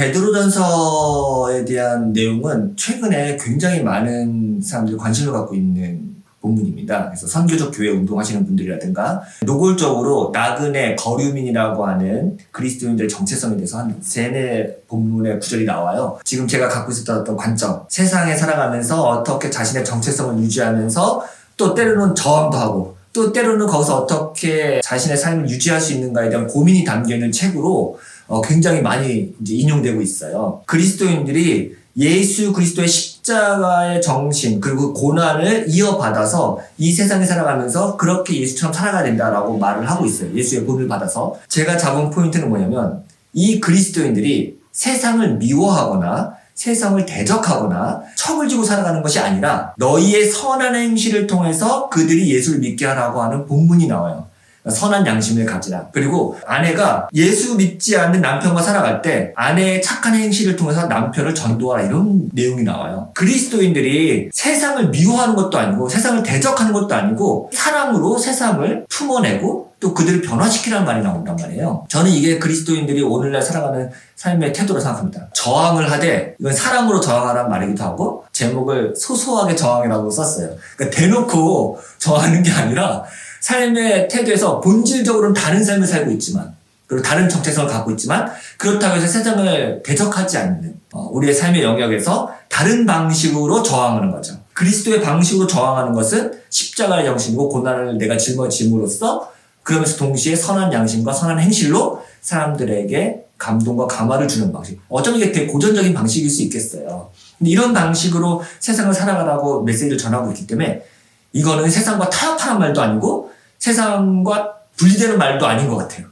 베드로전서에 대한 내용은 최근에 굉장히 많은 사람들이 관심을 갖고 있는 본문입니다. 그래서 선교적 교회 운동하시는 분들이라든가 노골적으로 나그네 거류민이라고 하는 그리스도인들의 정체성에 대해서 한 3-4 본문의 구절이 나와요. 지금 제가 갖고 있었던 어떤 관점, 세상에 살아가면서 어떻게 자신의 정체성을 유지하면서 또 때로는 저항도 하고 또 때로는 거기서 어떻게 자신의 삶을 유지할 수 있는가에 대한 고민이 담겨있는 책으로 굉장히 많이 이제 인용되고 있어요. 그리스도인들이 예수 그리스도의 십자가의 정신 그리고 고난을 이어받아서 이 세상에 살아가면서 그렇게 예수처럼 살아가야 된다라고 말을 하고 있어요. 예수의 본을 받아서. 제가 잡은 포인트는 뭐냐면 이 그리스도인들이 세상을 미워하거나 세상을 대적하거나 척을 지고 살아가는 것이 아니라 너희의 선한 행실을 통해서 그들이 예수를 믿게 하라고 하는 본문이 나와요. 선한 양심을 가지라. 그리고 아내가 예수 믿지 않는 남편과 살아갈 때 아내의 착한 행실을 통해서 남편을 전도하라, 이런 내용이 나와요. 그리스도인들이 세상을 미워하는 것도 아니고 세상을 대적하는 것도 아니고 사랑으로 세상을 품어내고 또 그들을 변화시키라는 말이 나온단 말이에요. 저는 이게 그리스도인들이 오늘날 살아가는 삶의 태도로 생각합니다. 저항을 하되, 이건 사랑으로 저항하라는 말이기도 하고 제목을 소소하게 저항이라고 썼어요. 그러니까 대놓고 저항하는 게 아니라 삶의 태도에서 본질적으로는 다른 삶을 살고 있지만, 그리고 다른 정체성을 갖고 있지만, 그렇다고 해서 세상을 대적하지 않는 우리의 삶의 영역에서 다른 방식으로 저항하는 거죠. 그리스도의 방식으로 저항하는 것은 십자가의 정신이고 고난을 내가 짊어짐으로써 그러면서 동시에 선한 양심과 선한 행실로 사람들에게 감동과 감화를 주는 방식. 어쩌면 이게 되게 고전적인 방식일 수 있겠어요. 근데 이런 방식으로 세상을 살아가라고 메시지를 전하고 있기 때문에 이거는 세상과 타협하는 말도 아니고 세상과 분리되는 말도 아닌 것 같아요.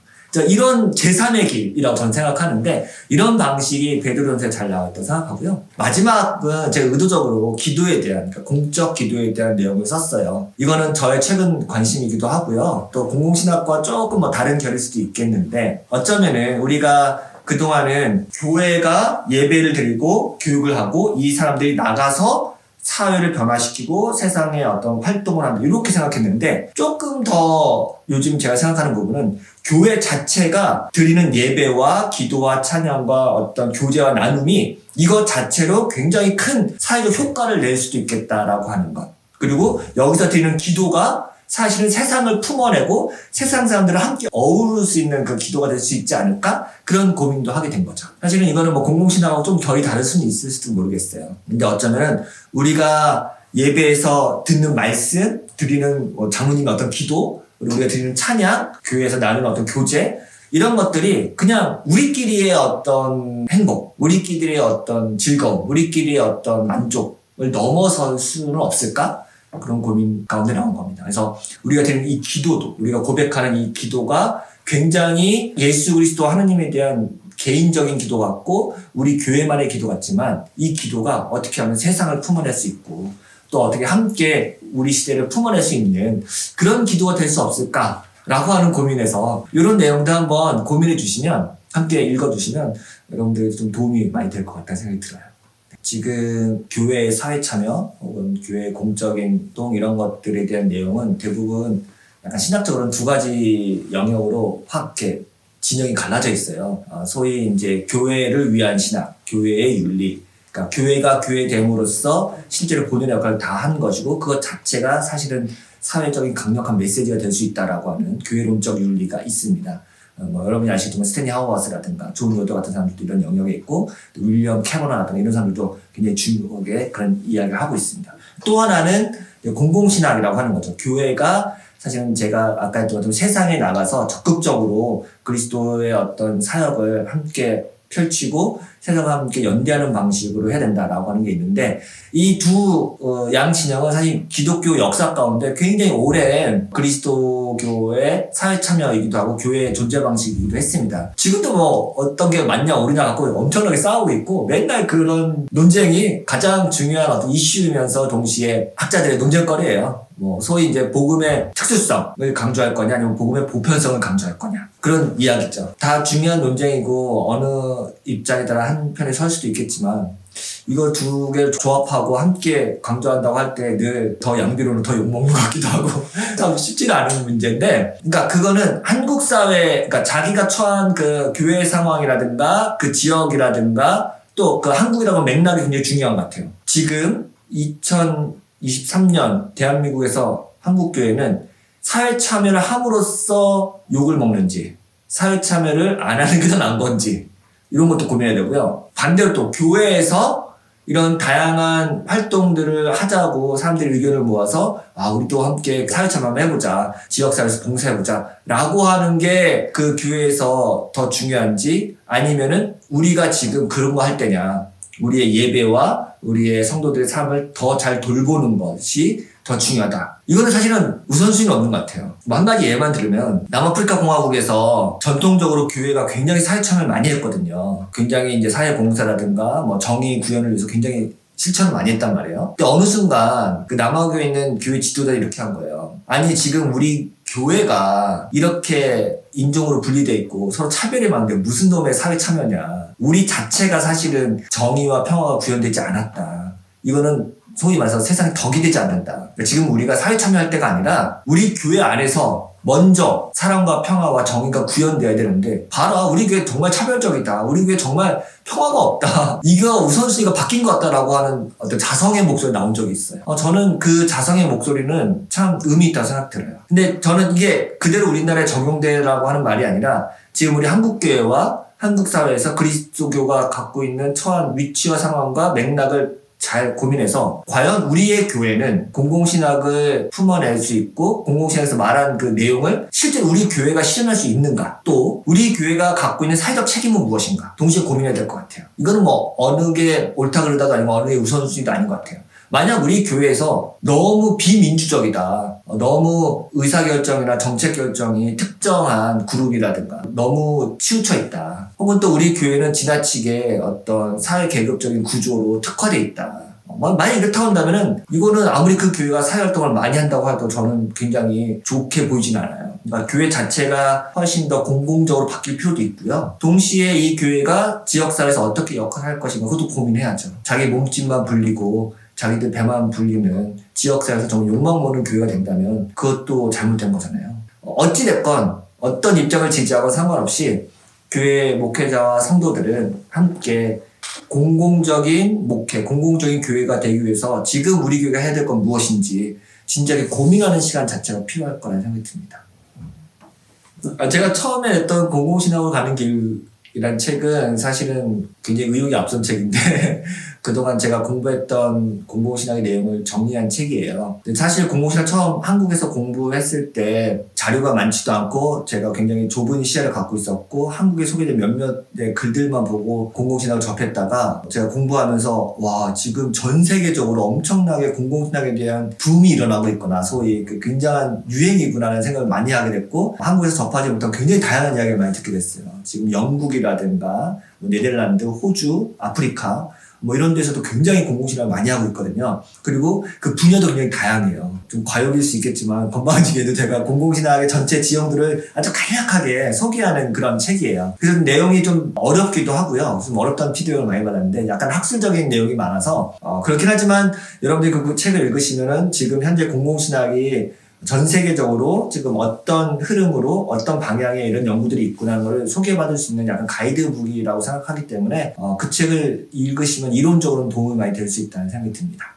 이런 제3의 길이라고 저는 생각하는데 이런 방식이 베드로전서에 잘 나와있다고 생각하고요. 마지막은 제가 의도적으로 기도에 대한, 그러니까 공적 기도에 대한 내용을 썼어요. 이거는 저의 최근 관심이기도 하고요. 또 공공신학과 조금 다른 결일 수도 있겠는데 어쩌면은 우리가 그동안은 교회가 예배를 드리고 교육을 하고 이 사람들이 나가서 사회를 변화시키고 세상에 어떤 활동을 한다, 이렇게 생각했는데 조금 더 요즘 제가 생각하는 부분은 교회 자체가 드리는 예배와 기도와 찬양과 어떤 교제와 나눔이 이것 자체로 굉장히 큰 사회적 효과를 낼 수도 있겠다라고 하는 것. 그리고 여기서 드리는 기도가 사실은 세상을 품어내고 세상 사람들을 함께 어우를 수 있는 그 기도가 될 수 있지 않을까? 그런 고민도 하게 된 거죠. 사실은 이거는 공공신학하고 좀 결이 다를 수는 있을 수도 모르겠어요. 근데 어쩌면 우리가 예배에서 듣는 말씀, 드리는 장로님의 어떤 기도, 우리가 드리는 찬양, 교회에서 나누는 어떤 교제, 이런 것들이 그냥 우리끼리의 어떤 행복, 우리끼리의 어떤 즐거움, 우리끼리의 어떤 만족을 넘어설 수는 없을까? 그런 고민 가운데 나온 겁니다. 그래서 우리가 드리는 이 기도도, 우리가 고백하는 이 기도가 굉장히 예수 그리스도 하느님에 대한 개인적인 기도 같고 우리 교회만의 기도 같지만 이 기도가 어떻게 하면 세상을 품어낼 수 있고 또 어떻게 함께 우리 시대를 품어낼 수 있는 그런 기도가 될 수 없을까라고 하는 고민에서 이런 내용도 한번 고민해 주시면, 함께 읽어주시면 여러분들에게 좀 도움이 많이 될 것 같다는 생각이 들어요. 지금 교회의 사회 참여 혹은 교회의 공적인 활동 이런 것들에 대한 내용은 대부분 약간 신학적으로는 2가지 영역으로 확 이렇게 진영이 갈라져 있어요. 소위 이제 교회를 위한 신학, 교회의 윤리, 그러니까 교회가 교회됨으로써 실제로 본연의 역할을 다 한 것이고 그것 자체가 사실은 사회적인 강력한 메시지가 될 수 있다라고 하는 교회론적 윤리가 있습니다. 여러분이 아시겠지만 스탠리 하워스라든가 존 로더 같은 사람들도 이런 영역에 있고 또 윌리엄 캐머너라든가 이런 사람들도 굉장히 중요하게 그런 이야기를 하고 있습니다. 또 하나는 공공신학이라고 하는 거죠. 교회가 사실은 제가 아까 했던 것처럼 세상에 나가서 적극적으로 그리스도의 어떤 사역을 함께 펼치고 세상과 함께 연대하는 방식으로 해야 된다라고 하는 게 있는데 이 두 양 진영은 사실 기독교 역사 가운데 굉장히 오랜 그리스도교의 사회 참여이기도 하고 교회의 존재 방식이기도 했습니다. 지금도 어떤 게 맞냐 옳으냐 갖고 엄청나게 싸우고 있고 맨날 그런 논쟁이 가장 중요한 어떤 이슈이면서 동시에 학자들의 논쟁거리예요. 소위 이제 복음의 특수성을 강조할 거냐 아니면 복음의 보편성을 강조할 거냐, 그런 이야기죠. 다 중요한 논쟁이고 어느 입장에 따라 한 편에 설 수도 있겠지만 이거 두 개를 조합하고 함께 강조한다고 할 때 늘 더 양비로는 더 욕먹는 것 같기도 하고 참 쉽지는 않은 문제인데, 그러니까 그거는 한국 사회, 그러니까 자기가 처한 그 교회 상황이라든가 그 지역이라든가 또 그 한국이라고 맥락이 굉장히 중요한 것 같아요. 지금 2023년 대한민국에서 한국교회는 사회 참여를 함으로써 욕을 먹는지 사회 참여를 안 하는 게 더 나은 건지 이런 것도 고민해야 되고요. 반대로 또 교회에서 이런 다양한 활동들을 하자고 사람들의 의견을 모아서 우리도 함께 사회 참여 한번 해보자, 지역사회에서 봉사해보자 라고 하는 게 그 교회에서 더 중요한지, 아니면은 우리가 지금 그런 거 할 때냐, 우리의 예배와 우리의 성도들의 삶을 더 잘 돌보는 것이 더 중요하다. 이거는 사실은 우선순위는 없는 것 같아요. 한 가지 예만 들으면 남아프리카 공화국에서 전통적으로 교회가 굉장히 사회 참여를 많이 했거든요. 굉장히 이제 사회 봉사라든가 뭐 정의 구현을 위해서 굉장히 실천을 많이 했단 말이에요. 근데 어느 순간 그 남아교에 있는 교회 지도자들이 이렇게 한 거예요. 아니 지금 우리 교회가 이렇게 인종으로 분리돼 있고 서로 차별이 많은데 무슨 놈의 사회 참여냐. 우리 자체가 사실은 정의와 평화가 구현되지 않았다. 이거는 소위 말해서 세상에 덕이 되지 않는다. 그러니까 지금 우리가 사회 참여할 때가 아니라 우리 교회 안에서 먼저 사랑과 평화와 정의가 구현돼야 되는데, 봐라 우리 교회 정말 차별적이다, 우리 교회 정말 평화가 없다, 이거 우선순위가 바뀐 것 같다라고 하는 어떤 자성의 목소리 나온 적이 있어요. 저는 그 자성의 목소리는 참 의미 있다고 생각들어요. 근데 저는 이게 그대로 우리나라에 적용되라고 하는 말이 아니라 지금 우리 한국교회와 한국 사회에서 그리스도교가 갖고 있는 처한 위치와 상황과 맥락을 잘 고민해서 과연 우리의 교회는 공공신학을 품어낼 수 있고 공공신학에서 말한 그 내용을 실제로 우리 교회가 실현할 수 있는가, 또 우리 교회가 갖고 있는 사회적 책임은 무엇인가 동시에 고민해야 될 것 같아요. 이거는 뭐 어느 게 옳다 그르다가 아니면 어느 게 우선순위도 아닌 것 같아요. 만약 우리 교회에서 너무 비민주적이다, 너무 의사결정이나 정책결정이 특정한 그룹이라든가 너무 치우쳐 있다, 혹은 또 우리 교회는 지나치게 어떤 사회계급적인 구조로 특화되어 있다, 만약 이렇다고 한다면은 이거는 아무리 그 교회가 사회활동을 많이 한다고 해도 저는 굉장히 좋게 보이진 않아요. 그러니까 교회 자체가 훨씬 더 공공적으로 바뀔 필요도 있고요. 동시에 이 교회가 지역사회에서 어떻게 역할을 할 것인가 그것도 고민해야죠. 자기 몸집만 불리고 자기들 배만 불리는 지역사회에서 정말 욕망 모는 교회가 된다면 그것도 잘못된 거잖아요. 어찌됐건 어떤 입장을 지지하고 상관없이 교회 목회자와 성도들은 함께 공공적인 목회, 공공적인 교회가 되기 위해서 지금 우리 교회가 해야 될 건 무엇인지 진지하게 고민하는 시간 자체가 필요할 거라는 생각이 듭니다. 제가 처음에 냈던 공공신학으로 가는 길이란 책은 사실은 굉장히 의욕이 앞선 책인데 그동안 제가 공부했던 공공신학의 내용을 정리한 책이에요. 사실 공공신학 처음 한국에서 공부했을 때 자료가 많지도 않고 제가 굉장히 좁은 시야를 갖고 있었고 한국에 소개된 몇몇의 글들만 보고 공공신학을 접했다가 제가 공부하면서 와, 지금 전 세계적으로 엄청나게 공공신학에 대한 붐이 일어나고 있구나, 소위 그 굉장한 유행이구나라는 생각을 많이 하게 됐고 한국에서 접하지 못한 굉장히 다양한 이야기를 많이 듣게 됐어요. 지금 영국이라든가 네덜란드, 호주, 아프리카 뭐 이런 데서도 굉장히 공공신학을 많이 하고 있거든요. 그리고 그 분야도 굉장히 다양해요. 좀 과욕일 수 있겠지만 건방지게도 제가 공공신학의 전체 지형들을 아주 간략하게 소개하는 그런 책이에요. 그래서 내용이 좀 어렵기도 하고요. 좀 어렵다는 피드백을 많이 받았는데 약간 학술적인 내용이 많아서 그렇긴 하지만 여러분들이 그 책을 읽으시면은 지금 현재 공공신학이 전 세계적으로 지금 어떤 흐름으로 어떤 방향에 이런 연구들이 있구나는 걸 소개받을 수 있는 약간 가이드북이라고 생각하기 때문에 그 책을 읽으시면 이론적으로는 도움이 많이 될 수 있다는 생각이 듭니다.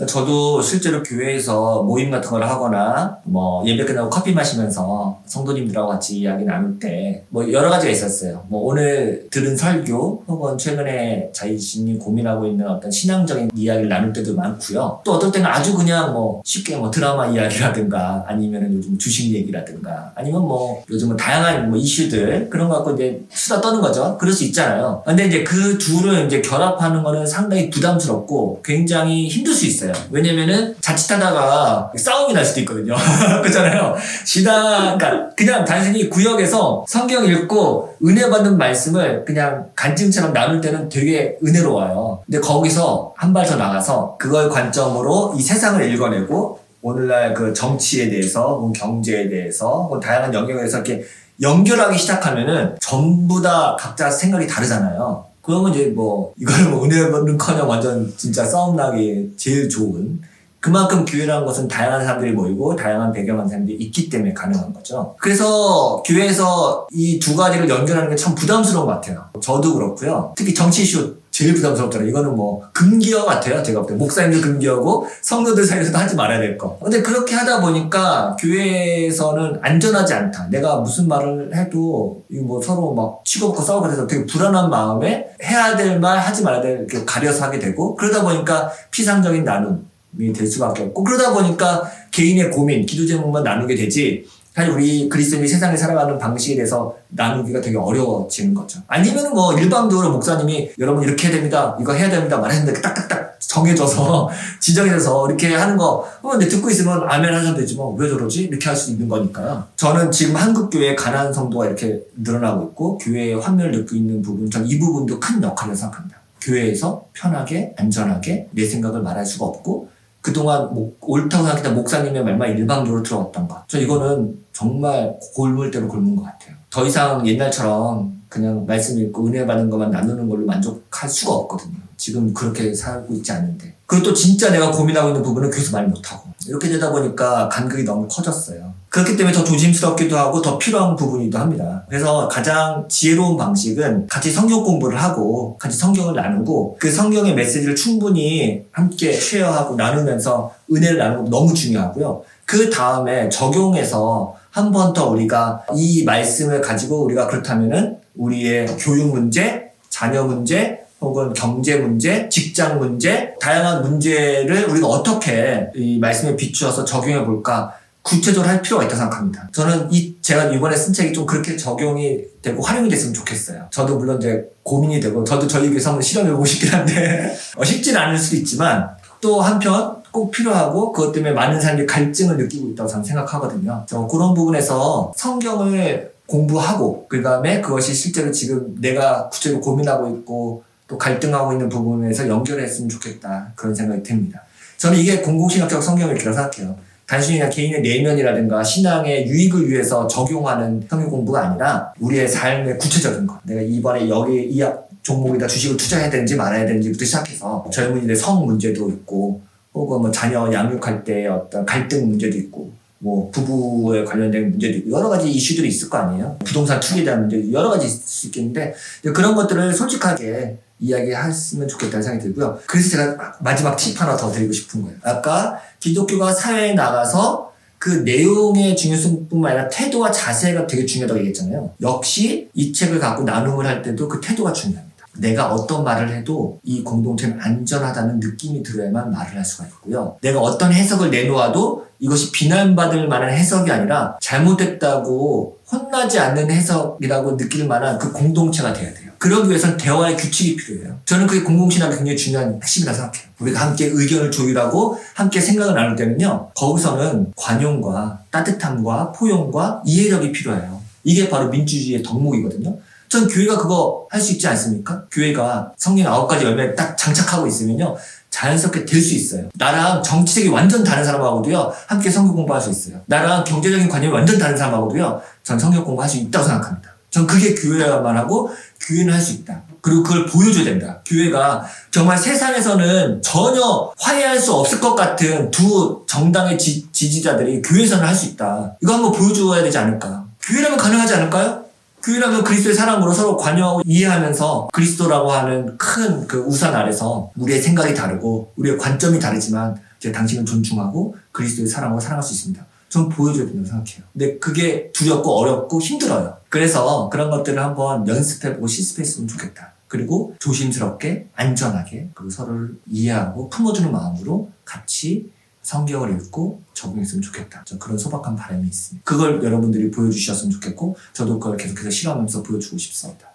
저도 실제로 교회에서 모임 같은 걸 하거나 뭐 예배 끝나고 커피 마시면서 성도님들하고 같이 이야기 나눌 때 뭐 여러 가지가 있었어요. 뭐 오늘 들은 설교 혹은 최근에 자신이 고민하고 있는 어떤 신앙적인 이야기를 나눌 때도 많고요. 또 어떨 때는 아주 그냥 뭐 쉽게 뭐 드라마 이야기라든가 아니면은 요즘 주식 얘기라든가 아니면 뭐 요즘은 다양한 뭐 이슈들 그런 거 갖고 이제 수다 떠는 거죠. 그럴 수 있잖아요. 근데 이제 그 둘을 이제 결합하는 거는 상당히 부담스럽고 굉장히 힘들 수 있어요. 왜냐면은 자칫하다가 싸움이 날 수도 있거든요. 그렇잖아요. 그러니까 그냥 단순히 구역에서 성경 읽고 은혜 받는 말씀을 그냥 간증처럼 나눌 때는 되게 은혜로워요. 근데 거기서 한 발 더 나가서 그걸 관점으로 이 세상을 읽어내고 오늘날 그 정치에 대해서, 혹은 경제에 대해서, 혹은 다양한 영역에서 이렇게 연결하기 시작하면은 전부 다 각자 생각이 다르잖아요. 그러면 이제 뭐 이거는 뭐 은혜는커녕 완전 진짜 싸움 나기 제일 좋은, 그만큼 교회라는 것은 다양한 사람들이 모이고 다양한 배경한 사람들이 있기 때문에 가능한 거죠. 그래서 교회에서 이 두 가지를 연결하는 게 참 부담스러운 것 같아요. 저도 그렇고요. 특히 정치 이슈 제일 부담스럽잖아요. 이거는 뭐 금기어 같아요. 제가 볼 때 목사님들 금기어고 성도들 사이에서도 하지 말아야 될 거. 근데 그렇게 하다 보니까 교회에서는 안전하지 않다. 내가 무슨 말을 해도 이거 뭐 서로 막 치고받고 싸우고 해서 되게 불안한 마음에 해야 될 말 하지 말아야 될 이렇게 가려서 하게 되고, 그러다 보니까 피상적인 나눔이 될 수밖에 없고, 그러다 보니까 개인의 고민, 기도 제목만 나누게 되지 사실 우리 그리스도인이 세상에 살아가는 방식에 대해서 나누기가 되게 어려워지는 거죠. 아니면 뭐 일방적으로 목사님이 여러분 이렇게 해야 됩니다, 이거 해야 됩니다 말했는데 딱딱딱 정해져서 지정해서 이렇게 하는 거 근데 듣고 있으면 아멘 하셔도 되지 뭐 왜 저러지? 이렇게 할 수 있는 거니까요. 저는 지금 한국교회에 가난한 성도가 이렇게 늘어나고 있고 교회의 환멸을 느끼고 있는 부분, 전 이 부분도 큰 역할을 생각합니다. 교회에서 편하게 안전하게 내 생각을 말할 수가 없고, 그동안 옳다고 생각했던 목사님의 말만 일방적으로 들어왔던 것. 저 이거는 정말 골물대로 곪은 것 같아요. 더 이상 옛날처럼 그냥 말씀 읽고 은혜 받는 것만 나누는 걸로 만족할 수가 없거든요. 지금 그렇게 살고 있지 않는데. 그리고 또 진짜 내가 고민하고 있는 부분은 교회에서 말 못하고. 이렇게 되다 보니까 간극이 너무 커졌어요. 그렇기 때문에 더 조심스럽기도 하고 더 필요한 부분이기도 합니다. 그래서 가장 지혜로운 방식은 같이 성경 공부를 하고 같이 성경을 나누고 그 성경의 메시지를 충분히 함께 쉐어하고 나누면서 은혜를 나누는 것도 너무 중요하고요. 그 다음에 적용해서 한 번 더 우리가 이 말씀을 가지고 우리가 그렇다면은 우리의 교육 문제, 자녀 문제, 혹은 경제 문제, 직장 문제, 다양한 문제를 우리가 어떻게 이 말씀에 비추어서 적용해 볼까 구체적으로 할 필요가 있다고 생각합니다. 저는 제가 이번에 쓴 책이 좀 그렇게 적용이 되고 활용이 됐으면 좋겠어요. 저도 물론 이제 고민이 되고, 저도 저희 교회에서 한번 실험해보고 싶긴 한데, 쉽진 않을 수도 있지만, 또 한편 꼭 필요하고, 그것 때문에 많은 사람들이 갈증을 느끼고 있다고 저는 생각하거든요. 그런 부분에서 성경을 공부하고, 그 다음에 그것이 실제로 지금 내가 구체적으로 고민하고 있고, 또 갈등하고 있는 부분에서 연결했으면 좋겠다. 그런 생각이 듭니다. 저는 이게 공공신학적 성경을 이렇게 생각해요. 단순히 그냥 개인의 내면이라든가 신앙의 유익을 위해서 적용하는 성경 공부가 아니라 우리의 삶의 구체적인 것. 내가 이번에 여기 이 종목에다 주식을 투자해야 되는지 말아야 되는지부터 시작해서 젊은이들의 성 문제도 있고, 혹은 뭐 자녀 양육할 때 어떤 갈등 문제도 있고, 뭐 부부에 관련된 문제도 있고, 여러 가지 이슈들이 있을 거 아니에요. 부동산 투기에 대한 문제도 여러 가지 있을 수 있겠는데, 그런 것들을 솔직하게 이야기했으면 좋겠다는 생각이 들고요. 그래서 제가 마지막 팁 하나 더 드리고 싶은 거예요. 아까 기독교가 사회에 나가서 그 내용의 중요성뿐만 아니라 태도와 자세가 되게 중요하다고 얘기했잖아요. 역시 이 책을 갖고 나눔을 할 때도 그 태도가 중요합니다. 내가 어떤 말을 해도 이 공동체는 안전하다는 느낌이 들어야만 말을 할 수가 있고요. 내가 어떤 해석을 내놓아도 이것이 비난받을 만한 해석이 아니라 잘못됐다고 혼나지 않는 해석이라고 느낄 만한 그 공동체가 돼야 돼요. 그러기 위해서는 대화의 규칙이 필요해요. 저는 그게 공공신학이 굉장히 중요한 핵심이라고 생각해요. 우리가 함께 의견을 조율하고 함께 생각을 나눌 때는요, 거기서는 관용과 따뜻함과 포용과 이해력이 필요해요. 이게 바로 민주주의의 덕목이거든요. 전 교회가 그거 할 수 있지 않습니까? 교회가 성경 9가지 열매를 딱 장착하고 있으면요, 자연스럽게 될 수 있어요. 나랑 정치적이 완전 다른 사람하고도요, 함께 성경 공부할 수 있어요. 나랑 경제적인 관념이 완전 다른 사람하고도요, 전 성경 공부할 수 있다고 생각합니다. 전 그게 교회야만 하고, 교회는 할 수 있다. 그리고 그걸 보여줘야 된다. 교회가 정말 세상에서는 전혀 화해할 수 없을 것 같은 두 정당의 지지자들이 교회에서는 할 수 있다. 이거 한번 보여줘야 되지 않을까. 교회라면 가능하지 않을까요? 교회라면 그리스도의 사랑으로 서로 관여하고 이해하면서 그리스도라고 하는 큰 그 우산 아래서 우리의 생각이 다르고 우리의 관점이 다르지만 이제 당신은 존중하고 그리스도의 사랑으로 사랑할 수 있습니다. 전 보여줘야 된다고 생각해요. 근데 그게 두렵고 어렵고 힘들어요. 그래서 그런 것들을 한번 연습해보고 실습했으면 좋겠다. 그리고 조심스럽게 안전하게 그리고 서로를 이해하고 품어주는 마음으로 같이 성경을 읽고 적용했으면 좋겠다. 저 그런 소박한 바람이 있습니다. 그걸 여러분들이 보여주셨으면 좋겠고, 저도 그걸 계속해서 실험하면서 보여주고 싶습니다.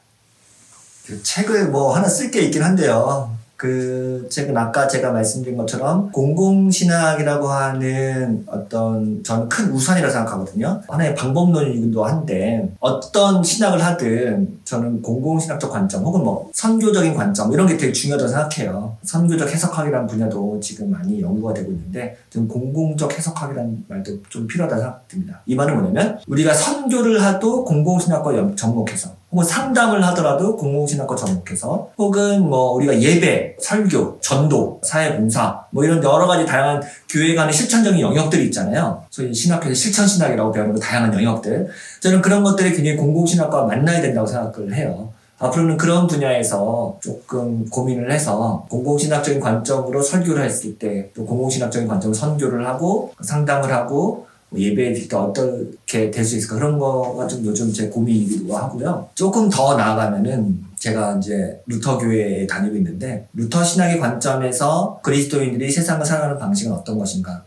그 책을 뭐 하나 쓸 게 있긴 한데요. 그 책은 아까 제가 말씀드린 것처럼 공공신학이라고 하는 어떤 저는 큰 우산이라고 생각하거든요. 하나의 방법론이기도 한데 어떤 신학을 하든 저는 공공신학적 관점 혹은 뭐 선교적인 관점 이런 게 되게 중요하다고 생각해요. 선교적 해석학이라는 분야도 지금 많이 연구가 되고 있는데 좀 공공적 해석학이라는 말도 좀 필요하다고 생각됩니다. 이 말은 뭐냐면 우리가 선교를 하도 공공신학과 접목해서 혹은 상담을 하더라도 공공신학과 접목해서 혹은 뭐 우리가 예배, 설교, 전도, 사회봉사 뭐 이런 여러 가지 다양한 교회 간의 실천적인 영역들이 있잖아요. 소위 신학회에서 실천신학이라고 배우는 그 다양한 영역들. 저는 그런 것들이 굉장히 공공신학과와 만나야 된다고 생각을 해요. 앞으로는 그런 분야에서 조금 고민을 해서 공공신학적인 관점으로 설교를 했을 때 또 공공신학적인 관점으로 선교를 하고 상담을 하고 예배에 드릴 때 어떻게 될 수 있을까 그런 거가 좀 요즘 제 고민이기도 하고요. 조금 더 나아가면은 제가 이제 루터 교회에 다니고 있는데 루터 신학의 관점에서 그리스도인들이 세상을 살아가는 방식은 어떤 것인가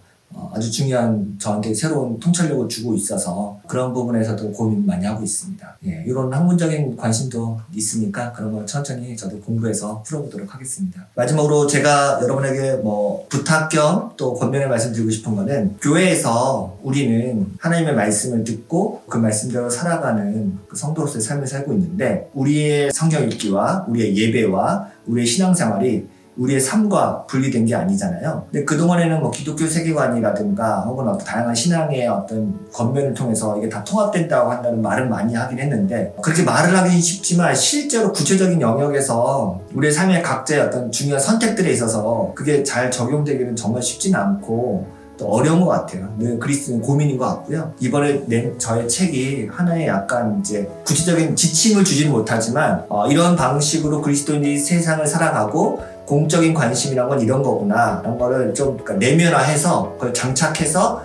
아주 중요한 저한테 새로운 통찰력을 주고 있어서 그런 부분에서도 고민 많이 하고 있습니다. 예, 이런 학문적인 관심도 있으니까 그런 걸 천천히 저도 공부해서 풀어보도록 하겠습니다. 마지막으로 제가 여러분에게 뭐 부탁 겸 또 권면을 말씀드리고 싶은 거는 교회에서 우리는 하나님의 말씀을 듣고 그 말씀대로 살아가는 그 성도로서의 삶을 살고 있는데 우리의 성경 읽기와 우리의 예배와 우리의 신앙생활이 우리의 삶과 분리된 게 아니잖아요. 근데 그동안에는 뭐 기독교 세계관이라든가 혹은 어떤 다양한 신앙의 어떤 권면을 통해서 이게 다 통합된다고 한다는 말은 많이 하긴 했는데 그렇게 말을 하긴 쉽지만 실제로 구체적인 영역에서 우리의 삶의 각자의 어떤 중요한 선택들에 있어서 그게 잘 적용되기는 정말 쉽지는 않고 또 어려운 것 같아요. 늘 그리스도는 고민인 것 같고요. 이번에 낸 저의 책이 하나의 약간 이제 구체적인 지침을 주지는 못하지만 이런 방식으로 그리스도인이 세상을 살아가고 공적인 관심이란 건 이런 거구나 라는 거를 좀 그러니까 내면화해서 그걸 장착해서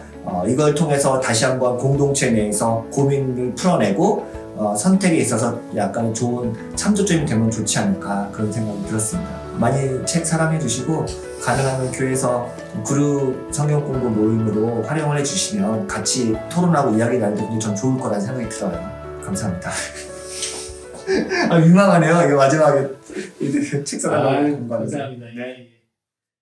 이걸 통해서 다시 한번 공동체 내에서 고민을 풀어내고 선택에 있어서 약간 좋은 참조점이 되면 좋지 않을까 그런 생각이 들었습니다. 많이 책 사랑해 주시고 가능하면 교회에서 그룹 성경 공부 모임으로 활용을 해주시면 같이 토론하고 이야기 나누는 게 전 좋을 거라는 생각이 들어요. 감사합니다. 민망하네요. 이게 마지막에 책 사랑하고 감사합니다. 네.